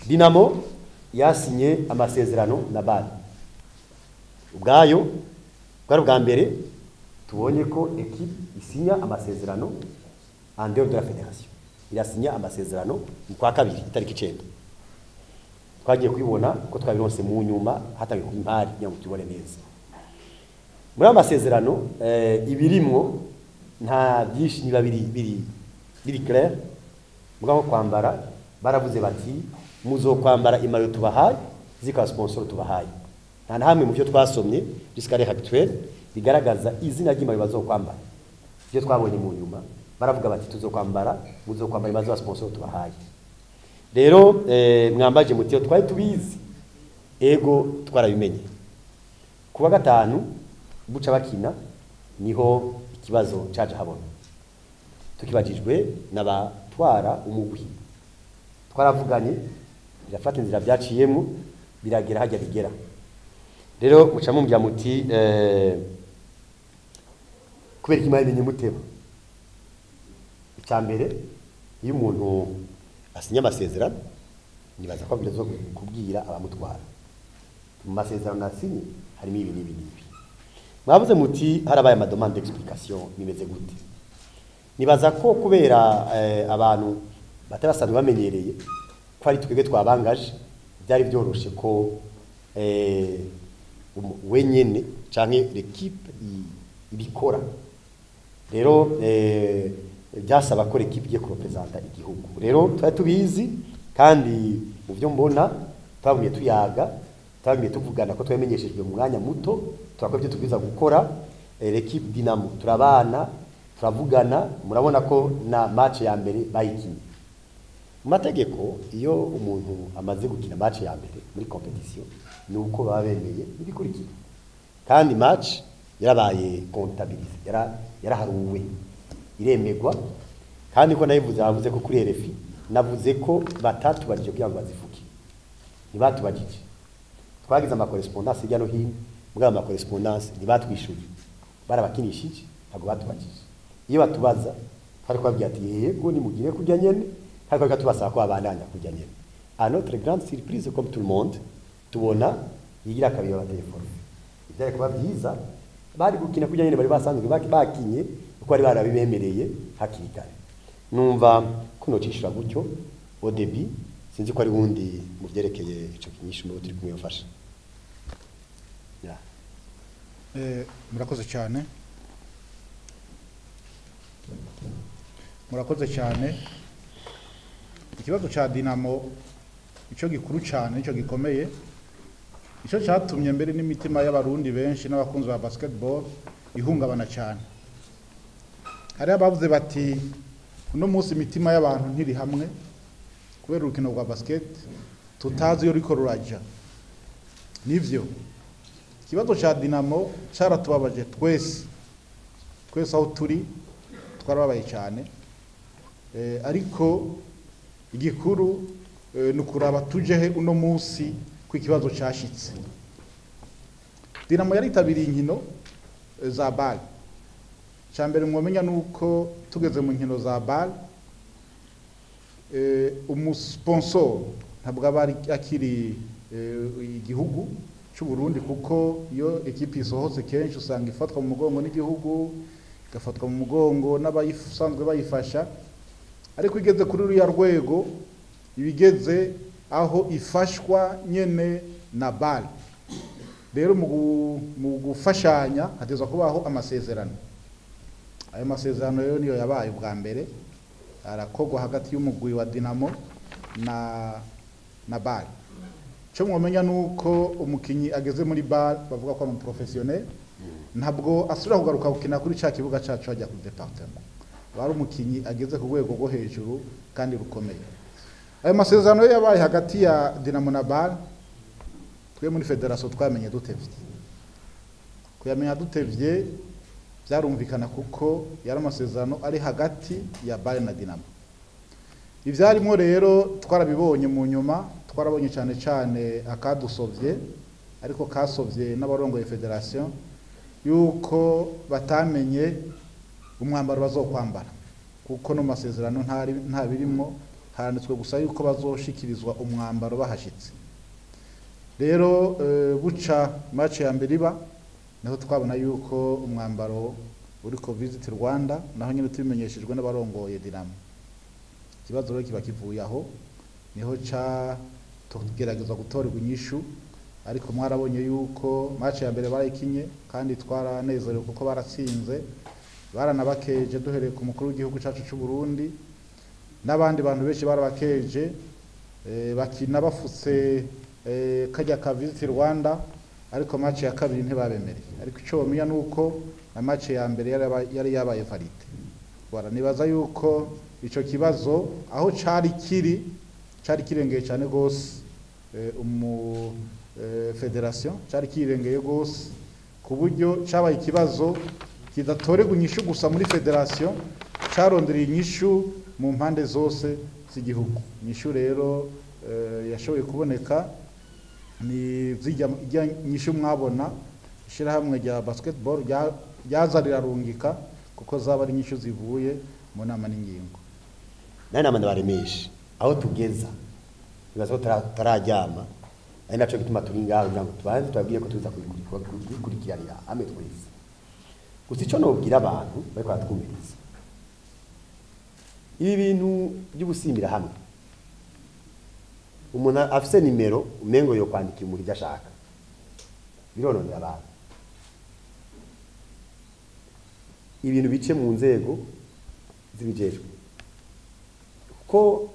Dinamo yasinye amasezerano na BAL ubwayo bwari bwa mbere tubonye ko equipe isinya amasezerano en dehors de la fédération irasinya amasezerano kwa kabiri itariki 9 twagiye kwibona ko twabironse mu nyuma hatangiye ku impari nyango tubone neza muri amasezerano ibirimwo nta byinshi niba biri clair mugabo kwambara baravuze bati muzo kwambara imayo tubahaye zika sponsor tubahaye nta hamwe mu byo twasomye jusqu'à l'heure actuelle bigaragaza izina ry'imayo bazokwambara byo twabonye mu nyuma baravuga bati tuzokwambara muzokwambara imayo za sponsor tubahaye rero mwambaje mutiyo twari tubizi ego twarabimenye kuwa gatanu buca bakina niho ikibazo caje habona tukibajijwe n'abatwara umugwi twaravuganye birafata inzira byaciyemo biragera hajya bigera rero muca mumbya muti kubera kimwe bimenye muteba icyambere iyo umuntu asinya amasezerano nibaza ko bizo kubwira abamutwara mu masezerano nasinye harimo ibi n'ibi mwavuze muti harabaye ama demande d'explication nimeze gute nibaza ko kubera abantu batarasanzwe bamenyereye ko ari twebwe twabangaje byari byoroshe ko wenyene canke l'équipe ibikora rero byasaba ko l'équipe igiye kurepresenta igihugu rero twari tubizi kandi mu byo mbona twabumye tuyaga twabumye tuvugana ko twemenyeshejwe mu mwanya muto turakora ibyo tubwiza gukora l'équipe Dinamo turabana turavugana murabona ko na match ya mbere bayikinye mu mategeko iyo umuntu amaze gukina match ya mbere muri competition nuko baba bemeye ibikurikira kandi match yarabaye comptabilise yaraharuwe iremegwa kandi ko nayivuze bavuze ko kuri RFI navuze ko batatubajije kugira ngo bazifuke nibatubajije twagize ama correspondance hirya no hino mugaba ama correspondance nibatwishuye barabakinishije ntago batubajije iyo batubaza twari kwabwiye ati yego ni mugire kujya nyene ariko tubasaba ko abandanya kujya nyene à notre grande surprise comme tout le monde tubona yigira kabiri ba telefone ibyari kuba byiza bari gukina kujya nyene bari basanzwe bakinye uko ari barabibemereye hakiri kare numva kuno cishura gutyo au début sinzi ko ari wundi mu byerekeye ico kinyisho mu turi kumwe bafasha murakoze cyane ikibazo cha Dinamo ico gikuru cyane ico gikomeye ico cyatumye mbere n'imitima y'abarundi benshi n'abakunzi ba basketball ihungabana cyane hari abavuze bati uno munsi imitima y'abantu ntiri hamwe kubera urukino rwa basket tutazi yo riko ruraja nivyo ikibazo cha Dinamo cyaratubabaje twese aho turi twarababaye cyane ariko igikuru nukuraba tujehe uno munsi ku ikibazo cyashitse Dinamo yari tabiri inkino za BAL cyambere mwomenya nuko tugeze mu nkino za BAL umusponsor ntabwo abari akiri igihugu cy'u Burundi kuko iyo equipe isohotse kenshi usanga ifatwa mu mugongo n'igihugu igafatwa mu mugongo n'abayisanzwe bayifasha ariko igeze kuri uriya rwego ibigeze aho ifashwa nyene na BAL rero mu gufashanya hatezwa kubaho amasezerano ayo masezerano rero niyo yabaye ubwa mbere arakogwa hagati y'umugwi wa Dinamo na BAL cyo mwomenya nuko umukinyi ageze muri BAL bavuga ko ari professionnel ntabwo asubira kugaruka gukina kuri cya kibuga cyacu ajya ku departement bari umukinyi ageze ku rwego rwo hejuru kandi rukomeye ayo masezerano yabaye hagati ya Dinamo na BAL twe muri federation twamenye dutevye kuyamenya dutevye byarumvikana kuko yari amasezerano ari hagati ya BAL na Dinamo ivyarimo rero twarabibonye mu nyuma twarabonye cyane akadusovye ariko kasovye n'abarongoye federation yuko batamenye umwambaro bazokwambara kuko no masezerano nta birimwo handitswe gusa yuko bazoshikirizwa umwambaro bahashitse. Rero buca match ya mbere iba naho twabona yuko umwambaro uriko Visit Rwanda naho nyine tubimenyeshejwe n'abarongoye Dinamo. Ikibazo rero kiba kivuye aho niho ca tugerageza gutorerwa inyishu, ariko mwarabonye yuko match ya mbere barayikinye kandi twaranezerewe kuko baratsinze, baranabakeje duhereye ku mukuru w'igihugu cacu c'u Burundi n'abandi bantu benshi barabakeje, bakina bafutse kajya ka Visit Rwanda, ariko match ya kabiri ntibabemereye. Ariko ico bamenya nuko na match ya mbere yari yabaye valide. Nibaza yuko ico kibazo aho cari kirengeye cyane gose federation cari kirengeye gose ku buryo cabaye ikibazo kidatorerwa inyishu gusa muri federation, carondereye inyishu mu mpande zose z'igihugu. Inyishu rero yashoboye kuboneka ni zijya nyishu mwabona ishirahamwe rya basketball ryaza rirarungika kuko zaba ari nyishu zivuye mu nama n'ingingo. Nani nama ndabaremesha aho tugeza bibazo tarajyama ari naco gituma turi ngaho njango tubanze twabwiye ko tuza kubikurikirana amwe twese. Gusa ico nobwira abantu bariko batwumviriza ibi bintu by'ubusimbira hamwe, umuntu afise nimero umengo yo kwandika umuntu idashaka birononera abantu. Ibintu bice mu nzego zibijejwe ko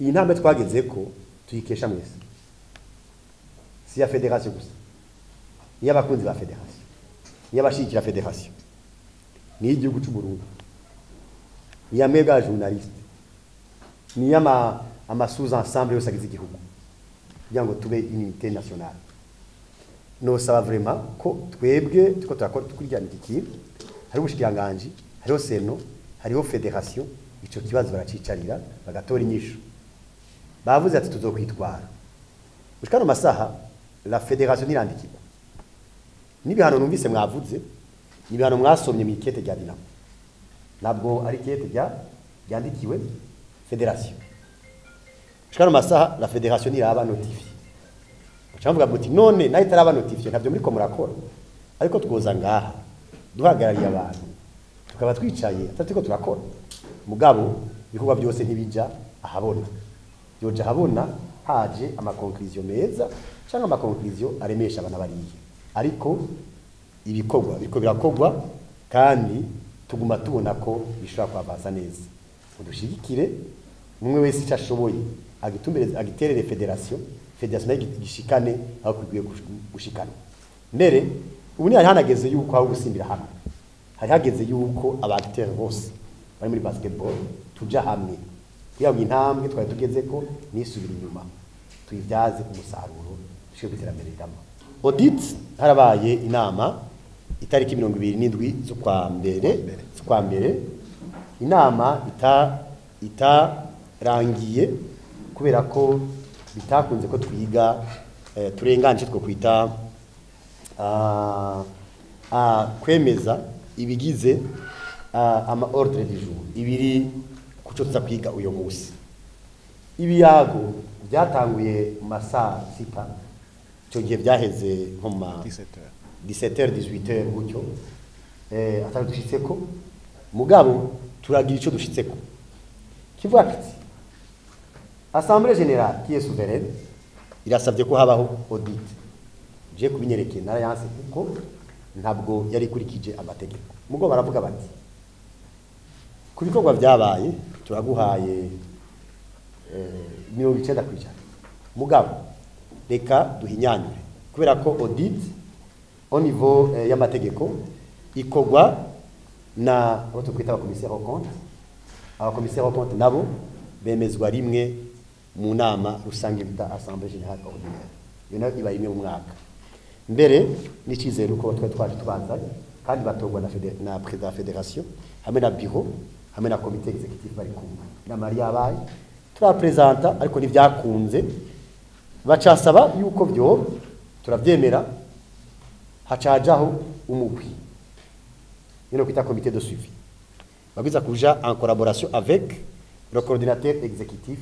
iyi ntambwe twageze ko tuyikesha mwese, si ya federation gusa, ni y'abakunzi ba federation, ni y'abashikira federation, ni y'igihugu cy'u Burundi, ni ya mega journaliste, ni y'ama sous-ensemble yose agize igihugu kugira ngo tube unité nationale. Nosaba vraiment ko twebwe tuko turakora tukurikirana iki kintu, hari ubushikiranganji, hariho seno, hariho federation, ico kibazo baracicarira bagatora inyishu. Bavuze ati tuzokwitwara ushikano masaha la federation irandikirwa n'ibihano numvise mwavuze, n'ibihano mwasomye mu ikete rya Dinamo, nabwo ari ikete ryandikiwe federation. Ushikano masaha la federation iraba notifié, ucavuga muti none nayo itaraba notifié ntabyo muri ko murakora, ariko twoza ngaha duhagarariye abantu tukaba twicaye atatiko turakora mugabo bikorwa byose ntibija ahabona, yoja habona haje amakonklusion meza cyangwa amakonklusion aremesha abana bariye, ariko ibikorwa biriko birakogwa kandi tuguma tubona ko bishobora kwavansa neza. Udushigikire umwe wese cyashoboye agiterere federation igishikane aho kugwiye gushikana. Mbere ubu ni hanageze yuko aho gusimbira hamwe, hari hageze yuko abacteurs bose bari muri basketball tuja hamwe kugira ngo intambwe twari tugeze ko nisubira inyuma tuyibyaze umusaruro cyo biterambere rirama. Audit harabaye inama itariki 27 z'ukwa mbere, inama itarangiye kubera ko bitakunze ko twiga turenganje two kwita kwemeza ibigize ama ordre du jour ibiri kuco tuza kwiga uyo munsi. Ibiyago byatanguye mu masaa 6 cyo gihe byaheze nko ma 17h 18h gutyo atari dushitseko mugabo turagira ico dushitseko kivuga kiti Assemblée générale qui est souveraine irasabye ko habaho audit. Je kubinyerekeye narayanse kuko ntabwo yari kurikije amategeko. Mugo baravuga bati ku bikorwa byabaye turaguhaye 90% mugabo reka duhinyanyure kubera ko audit au niveau y'amategeko ikogwa na auto kwita commissaire au compte. Aba commissaire au compte nabo bemezwa rimwe mu nama rusange bita Assemblée générale ordinaire. Yona iba rimwe mu mwaka. Mbere n'ikizero ko twaje tubanzanye kandi batogwa na président de fédération hamwe na bureau hamwe na comité exécutif bari kumwe na Maria abaye turapresenta ariko nivyakunze bacasaba yuko byo turavyemera hacajaho umugwi yino kwita comité de suivi babiza kuja en collaboration avec le coordinateur exécutif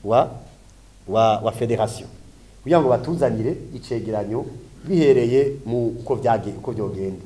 wa fédération kugira ngo batuzanire icegeranyo bihereye mu uko byogenda.